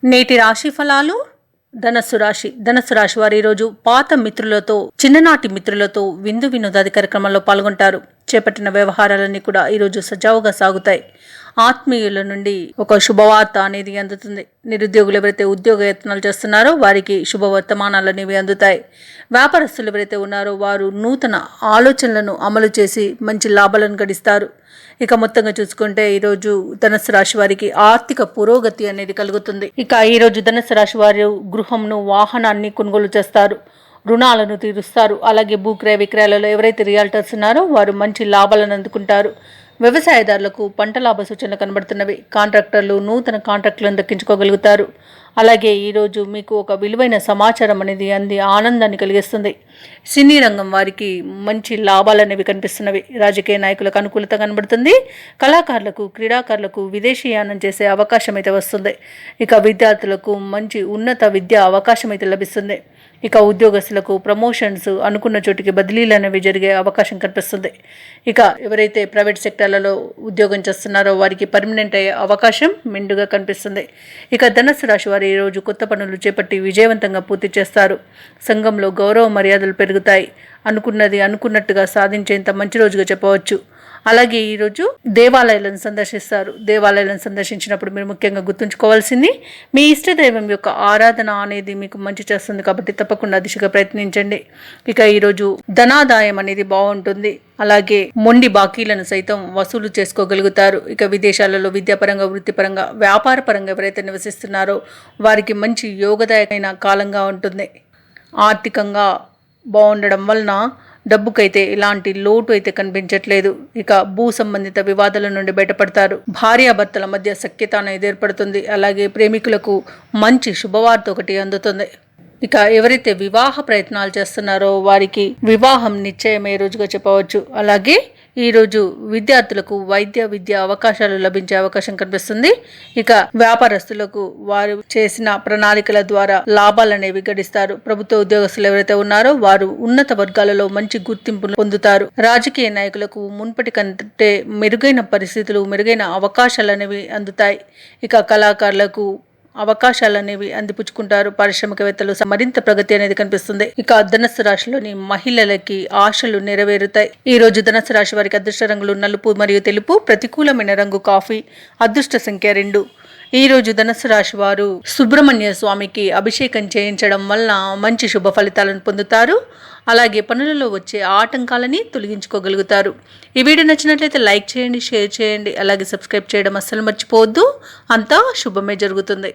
నేటి రాశి ఫలాలు. ధనస్సు రాశి వారు ఈరోజు పాత మిత్రులతో, చిన్ననాటి మిత్రులతో విందు వినోదాది కార్యక్రమంలో పాల్గొంటారు. చేపట్టిన వ్యవహారాలన్నీ కూడా ఈరోజు సజావుగా సాగుతాయి. ఆత్మీయుల నుండి ఒక శుభవార్త అనేది అందుతుంది. నిరుద్యోగులు ఎవరైతే ఉద్యోగ యత్నాలు చేస్తున్నారో వారికి శుభవర్తమానాలు అనేవి అందుతాయి. వ్యాపారస్తులు ఎవరైతే ఉన్నారో వారు నూతన ఆలోచనలను అమలు చేసి మంచి లాభాలను గడిస్తారు. ఇక మొత్తంగా చూసుకుంటే ఈరోజు ధనుస్సు రాశి వారికి ఆర్థిక పురోగతి అనేది కలుగుతుంది. ఇక ఈరోజు ధనుస్సు రాశి వారు గృహంను, వాహనాన్ని కొనుగోలు చేస్తారు, రుణాలను తీరుస్తారు. అలాగే భూక్రయ విక్రయాలలో ఎవరైతే రియాల్టర్స్ ఉన్నారో వారు మంచి లాభాలను అందుకుంటారు. వ్యవసాయదారులకు పంట లాభ సూచనలు కనబడుతున్నవి. కాంట్రాక్టర్లు నూతన కాంట్రాక్టులను దక్కించుకోగలుగుతారు. అలాగే ఈరోజు మీకు ఒక విలువైన సమాచారం అనేది అంది ఆనందాన్ని కలిగిస్తుంది. సినీ రంగం వారికి మంచి లాభాలు అనేవి కనిపిస్తున్నవి. రాజకీయ నాయకులకు అనుకూలత కనబడుతుంది. కళాకారులకు, క్రీడాకారులకు విదేశీయానం చేసే అవకాశం అయితే వస్తుంది. ఇక విద్యార్థులకు మంచి ఉన్నత విద్యా అవకాశం అయితే లభిస్తుంది. ఇక ఉద్యోగస్తులకు ప్రమోషన్స్, అనుకున్న చోటికి బదిలీలు అనేవి జరిగే అవకాశం కనిపిస్తుంది. ఇక ఎవరైతే ప్రైవేట్ సెక్టార్లలో ఉద్యోగం చేస్తున్నారో వారికి పర్మనెంట్ అయ్యే అవకాశం మెండుగా కనిపిస్తుంది. ఇక ధనుస్సు రాశి వారు ఈరోజు కొత్త పనులు చేపట్టి విజయవంతంగా పూర్తి చేస్తారు. సంఘంలో గౌరవ మర్యాదలు పెరుగుతాయి. అనుకున్నది అనుకున్నట్టుగా సాధించేంత మంచి రోజుగా చెప్పవచ్చు. అలాగే ఈరోజు దేవాలయాలను సందర్శిస్తారు. దేవాలయాలను సందర్శించినప్పుడు మీరు ముఖ్యంగా గుర్తుంచుకోవాల్సింది మీ ఇష్టదైవం యొక్క ఆరాధన అనేది మీకు మంచి చేస్తుంది. కాబట్టి తప్పకుండా దిశగా ప్రయత్నించండి. ఇక ఈరోజు ధనాదాయం అనేది బాగుంటుంది. అలాగే మొండి బాకీలను సైతం వసూలు చేసుకోగలుగుతారు. ఇక విదేశాలలో విద్యాపరంగా, వృత్తిపరంగా, వ్యాపార పరంగా ఎవరైతే నివసిస్తున్నారో వారికి మంచి యోగదాయకమైన కాలంగా ఉంటుంది. ఆర్థికంగా బాగుండడం వలన డబ్బుకైతే ఎలాంటి లోటు అయితే కనిపించట్లేదు. ఇక భూ సంబంధిత వివాదాల నుండి బయటపడతారు. భార్యాభర్తల మధ్య సఖ్యత అనేది ఏర్పడుతుంది. అలాగే ప్రేమికులకు మంచి శుభవార్త ఒకటి అందుతుంది. ఇక ఎవరైతే వివాహ ప్రయత్నాలు చేస్తున్నారో వారికి వివాహం నిశ్చయమే రోజుగా చెప్పవచ్చు. అలాగే ఈరోజు విద్యార్థులకు వైద్య విద్య అవకాశాలు లభించే అవకాశం కనిపిస్తుంది. ఇక వ్యాపారస్తులకు వారు చేసిన ప్రణాళికల ద్వారా లాభాలు అనేవి గడిస్తారు. ప్రభుత్వ ఉద్యోగస్తులు ఎవరైతే ఉన్నారో వారు ఉన్నత వర్గాలలో మంచి గుర్తింపు పొందుతారు. రాజకీయ నాయకులకు మున్పటి కంటే మెరుగైన పరిస్థితులు, మెరుగైన అవకాశాలు అనేవి అందుతాయి. ఇక కళాకారులకు అవకాశాలు అనేవి అందిపుచ్చుకుంటారు. పారిశ్రామికవేత్తలు మరింత ప్రగతి అనేది కనిపిస్తుంది. ఇక ధనుస్సు రాశిలోని మహిళలకి ఆశలు నెరవేరుతాయి. ఈ రోజు ధనుస్సు రాశి వారికి అదృష్ట రంగులు నలుపు మరియు తెలుపు. ప్రతికూలమైన రంగు కాఫీ. అదృష్ట సంఖ్య 2. ఈ రోజు ధనుస్సు రాశి వారు సుబ్రహ్మణ్య స్వామికి అభిషేకం చేయించడం వలన మంచి శుభ ఫలితాలను పొందుతారు. అలాగే పనులలో వచ్చే ఆటంకాలని తొలగించుకోగలుగుతారు. ఈ వీడియో నచ్చినట్లయితే లైక్ చేయండి, షేర్ చేయండి. అలాగే సబ్స్క్రైబ్ చేయడం అస్సలు మర్చిపోవద్దు. అంతా శుభమే జరుగుతుంది.